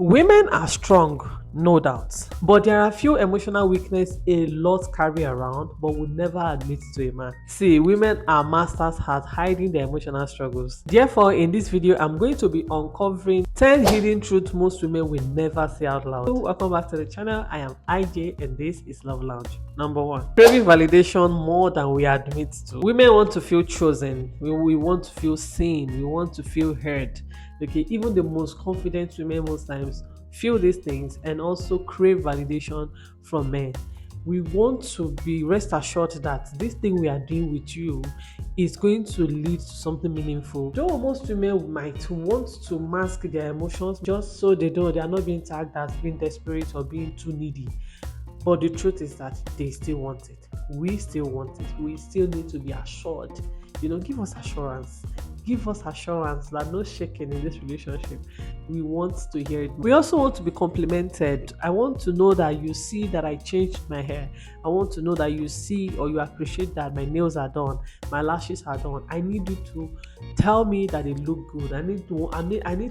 Women are strong, no doubt, but there are few emotional weakness a lot carry around but would never admit to a man. See, women are masters at hiding their emotional struggles. Therefore, in this video, I'm going to be uncovering 10 hidden truths most women will never say out loud. So, welcome back to the channel. I am IJ and this is Love Lounge. Number one, craving validation more than we admit to. Women want to feel chosen. We want to feel seen. We want to feel heard. Okay, even the most confident women most times feel these things and also crave validation from men. We want to be rest assured that this thing we are doing with you is going to lead to something meaningful. Though most women might want to mask their emotions just so they are not being tagged as being desperate or being too needy. But the truth is that they still want it. We still want it. We still need to be assured. Give us assurance. Give us assurance that no shaking in this relationship. We want to hear it. We also want to be complimented. I want to know that you see that I changed my hair. I want to know that you see or you appreciate that my nails are done, my lashes are done. I need you to tell me that they look good. I need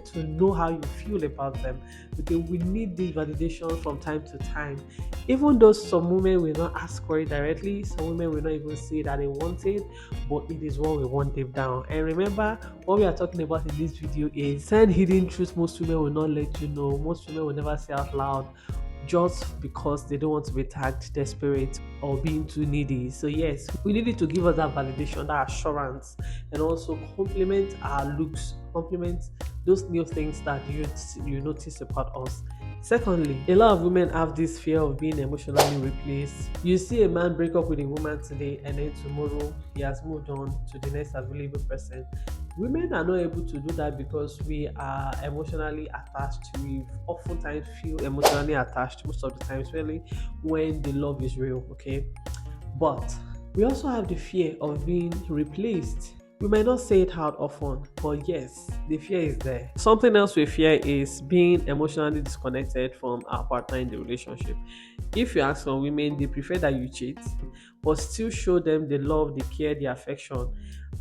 to know how you feel about them. Okay, we need this validation from time to time. Even though some women will not ask for it directly, some women will not even say that they want it, but it is what we want deep down. And remember, what we are talking about in this video is 10 hidden truths most women will not let you know, most women will never say out loud just because they don't want to be tagged desperate or being too needy. So yes, we needed to give us that validation, that assurance, and also compliment our looks, compliment those new things that you notice about us. Secondly, a lot of women have this fear of being emotionally replaced. You see a man break up with a woman today and then tomorrow he has moved on to the next available person. Women are not able to do that because we are emotionally attached. We oftentimes feel emotionally attached most of the times, really, when the love is real, okay? But we also have the fear of being replaced. We might not say it out often, but yes, the fear is there. Something else we fear is being emotionally disconnected from our partner in the relationship. If you ask some women, they prefer that you cheat, but still show them the love, the care, the affection,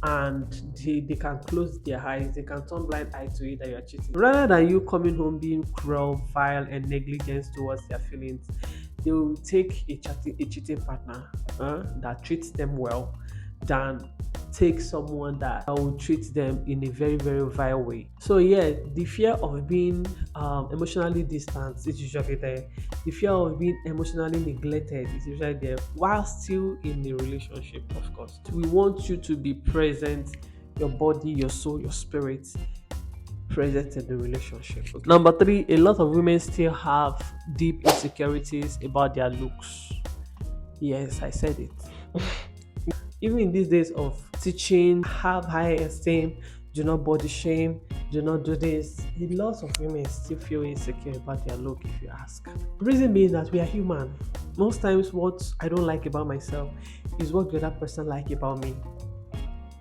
and they can close their eyes, they can turn blind eye to it that you're cheating. Rather than you coming home being cruel, vile, and negligent towards their feelings, they will take a cheating partner that treats them well than take someone that will treat them in a very, very vile way. So yeah, the fear of being emotionally distant is usually there. The fear of being emotionally neglected is usually there while still in the relationship, of course. We want you to be present, your body, your soul, your spirit present in the relationship. Okay. Number three, a lot of women still have deep insecurities about their looks. Yes, I said it. Even in these days of teaching, have high esteem, do not body shame, do not do this, a lot of women still feel insecure about their look if you ask. Reason being that we are human. Most times what I don't like about myself is what the other person like about me.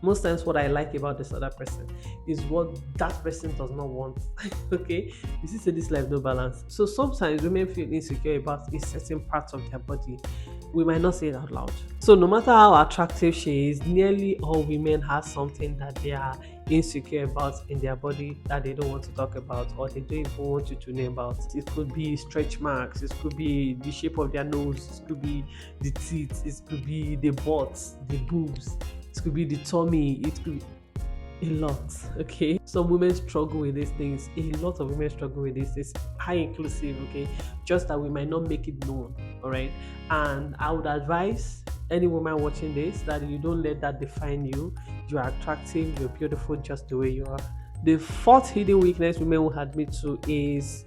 Most times what I like about this other person is what that person does not want. Okay, you see, this life no balance. So sometimes women feel insecure about a certain part of their body. We might not say it out loud. So no matter how attractive she is, nearly all women have something that they are insecure about in their body that they don't want to talk about or they don't even want you to know about. It could be stretch marks, it could be the shape of their nose, it could be the teeth, it could be the butts, the boobs, it could be the tummy, it could be a lot. Okay, some women struggle with these things. A lot of women struggle with this. It's high inclusive. Okay, just that we might not make it known. All right, and I would advise any woman watching this that you don't let that define you. You are attractive, you're beautiful just the way you are. The fourth hidden weakness women will admit to is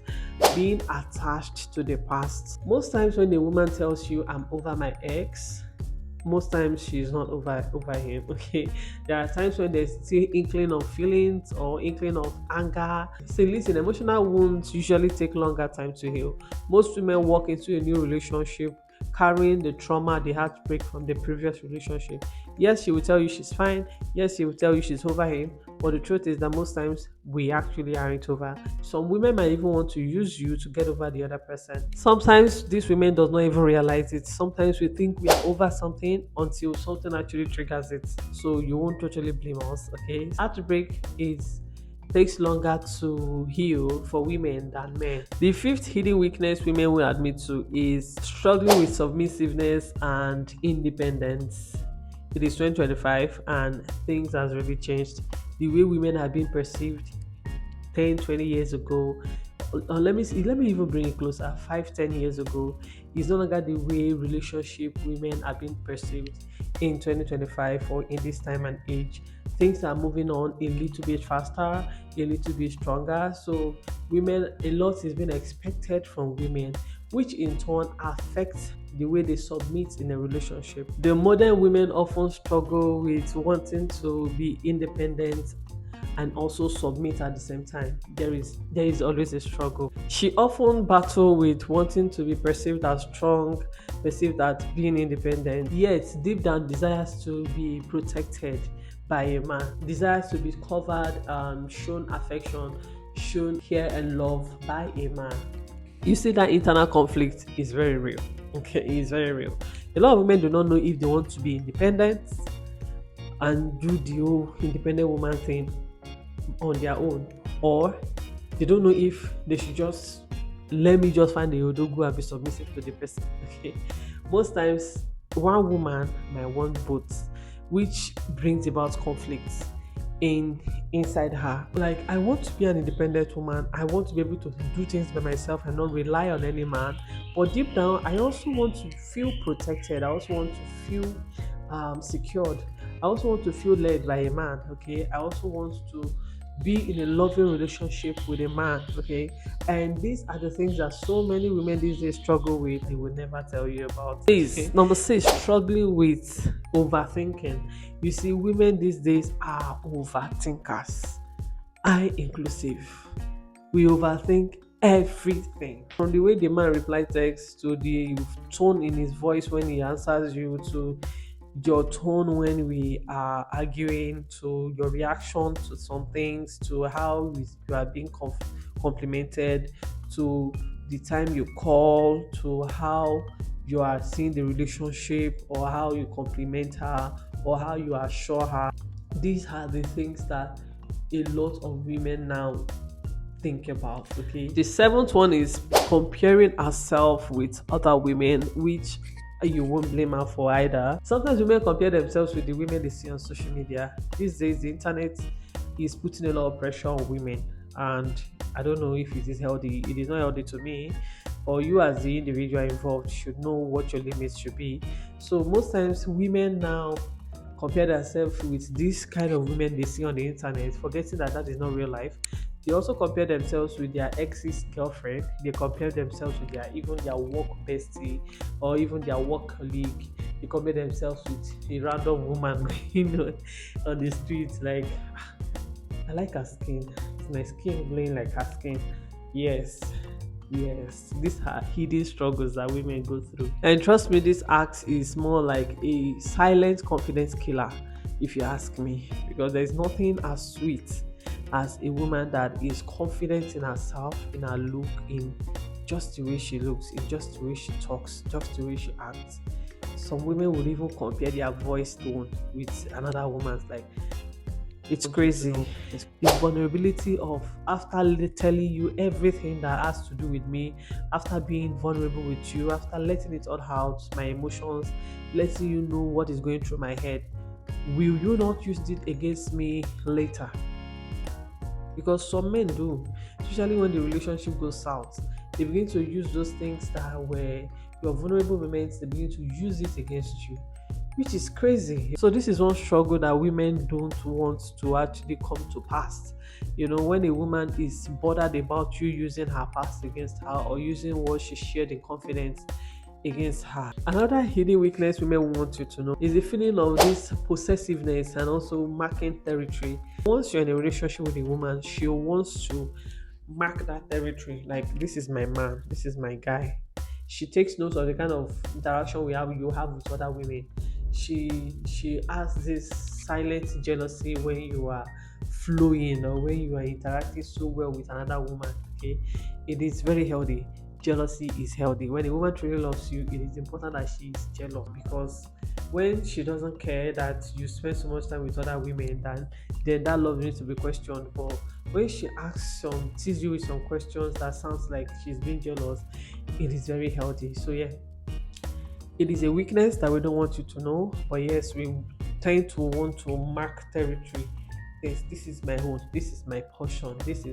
being attached to the past. Most times when a woman tells you I'm over my ex, most times she's not over him. Okay, there are times when there's still inkling of feelings or inkling of anger. So listen, emotional wounds usually take longer time to heal. Most women walk into a new relationship carrying the trauma, the heartbreak from the previous relationship. Yes, she will tell you she's fine. Yes, she will tell you she's over him. But the truth is that most times we actually aren't over. Some women might even want to use you to get over the other person. Sometimes these women does not even realize it. Sometimes we think we are over something until something actually triggers it. So you won't totally blame us, okay? Heartbreak is takes longer to heal for women than men. The fifth hidden weakness women will admit to is struggling with submissiveness and independence. It is 2025 and things has really changed. The way women are being perceived 10, 20 years ago, let me even bring it closer, 5, 10 years ago, is no longer the way relationship women are being perceived in 2025 or in this time and age. Things are moving on a little bit faster, a little bit stronger. So women, a lot is being expected from women, which in turn affects the way they submit in a relationship. The modern women often struggle with wanting to be independent and also submit at the same time. There is always a struggle. She often battle with wanting to be perceived as strong, perceived as being independent, yet deep down desires to be protected by a man, desires to be covered, shown affection, shown care and love by a man. You see that internal conflict is very real. Okay, it's very real. A lot of women do not know if they want to be independent and do the whole independent woman thing on their own, or they don't know if they should just let me just find the odogu and be submissive to the person. Okay, most times one woman might want both, which brings about conflicts in inside her. Like, I want to be an independent woman, I want to be able to do things by myself and not rely on any man, but deep down I also want to feel protected, I also want to feel secured, I also want to feel led by a man. Okay, I also want to be in a loving relationship with a man. Okay, and these are the things that so many women these days struggle with, they will never tell you about. Okay? Number six, struggling with overthinking. You see, women these days are overthinkers, I inclusive. We overthink everything, from the way the man reply text, to the tone in his voice when he answers you, to your tone when we are arguing, to your reaction to some things, to how you are being complimented, to the time you call, to how you are seeing the relationship, or how you compliment her, or how you assure her. These are the things that a lot of women now think about. Okay, the seventh one is comparing herself with other women, which you won't blame her for either. Sometimes women compare themselves with the women they see on social media. These days the internet is putting a lot of pressure on women, and I don't know if it is healthy. It is not healthy to me, or you as the individual involved should know what your limits should be. So most times women now compare themselves with this kind of women they see on the internet, forgetting that that is not real life. They also compare themselves with their ex's girlfriend. They compare themselves with their work bestie, or even their work colleague. They compare themselves with a random woman on the streets. Like, I like her skin. Is my skin glowing like her skin? Yes. Yes, these are hidden struggles that women go through. And trust me, this act is more like a silent confidence killer, if you ask me, because there's nothing as sweet as a woman that is confident in herself, in her look, in just the way she looks, in just the way she talks, just the way she acts. Some women would even compare their voice tone with another woman's. Like, it's crazy. It's the vulnerability of, after telling you everything that has to do with me, after being vulnerable with you, after letting it all out, my emotions, letting you know what is going through my head, will you not use it against me later? Because some men do, especially when the relationship goes south. They begin to use those things that were your vulnerable moments, they begin to use it against you, which is crazy. So this is one struggle that women don't want to actually come to pass. When a woman is bothered about you using her past against her, or using what she shared in confidence against her. Another hidden weakness women want you to know is the feeling of this possessiveness and also marking territory. Once you're in a relationship with a woman, she wants to mark that territory. Like, this is my man, this is my guy. She takes notes of the kind of interaction you have with other women. She has this silent jealousy when you are flowing, or when you are interacting so well with another woman. Okay, it is very healthy. Jealousy is healthy. When a woman truly loves you, it is important that she is jealous, because when she doesn't care that you spend so much time with other women, then that love needs to be questioned. But when she asks tease you with some questions that sounds like she's being jealous, it is very healthy. So yeah, it is a weakness that we don't want you to know, but yes, we tend to want to mark territory. Yes, this is my own, this is my portion, this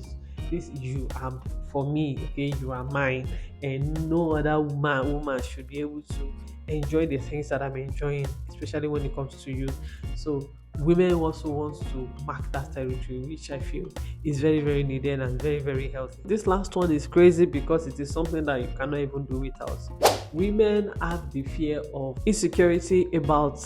you are for me, okay, you are mine, and no other woman should be able to enjoy the things that I'm enjoying, especially when it comes to you. So women also want to mark that territory, which I feel is very, very needed and very, very healthy. This last one is crazy because it is something that you cannot even do without. Women have the fear of insecurity about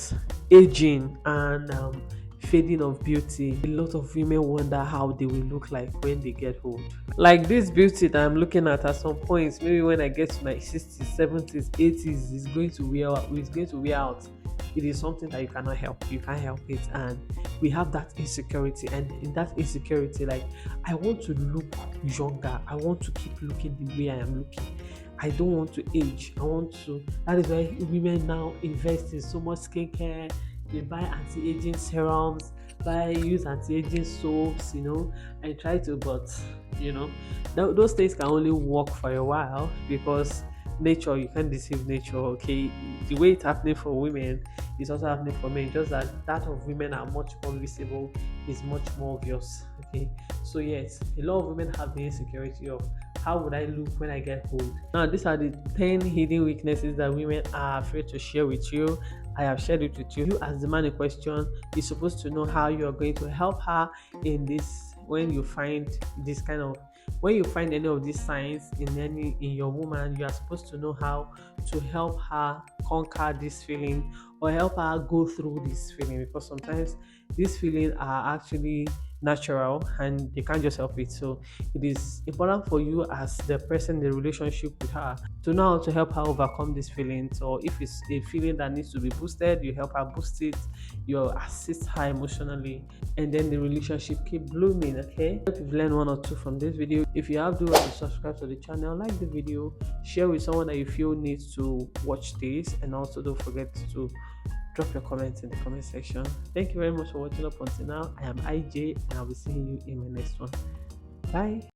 aging and fading of beauty. A lot of women wonder how they will look like when they get old. Like this beauty that I'm looking at some points, maybe when I get to my 60s, 70s, 80s, is going to wear out. It's going to wear out. It is something that you cannot help. You can't help it, and we have that insecurity. And in that insecurity, like, I want to look younger. I want to keep looking the way I am looking. I don't want to age. I want to. That is why women now invest in so much skincare. They buy anti-aging serums, use anti-aging soaps, and try to. But you know, those things can only work for a while because nature, you can't deceive nature. Okay, the way it's happening for women is also happening for men. Just that of women are much more visible, is much more obvious. Okay, so yes, a lot of women have the insecurity of how would I look when I get old? Now, these are the 10 hidden weaknesses that women are afraid to share with you. I have shared it with you. You, as the man in question, you're supposed to know how you are going to help her in this when you find this kind of when you find any of these signs in your woman. You are supposed to know how to help her conquer this feeling or help her go through this feeling, because sometimes these feelings are actually natural and they can't just help it. So it is important for you as the person in the relationship with her to know how to help her overcome these feelings. Or if it's a feeling that needs to be boosted, you help her boost it, you assist her emotionally, and then the relationship keep blooming. Okay, if you've learned one or two from this video, if you have, do well to subscribe to the channel, like the video, share with someone that you feel needs to watch this, and also don't forget to drop your comments in the comment section. Thank you very much for watching up until now. I am IJ, and I'll be seeing you in my next one. Bye.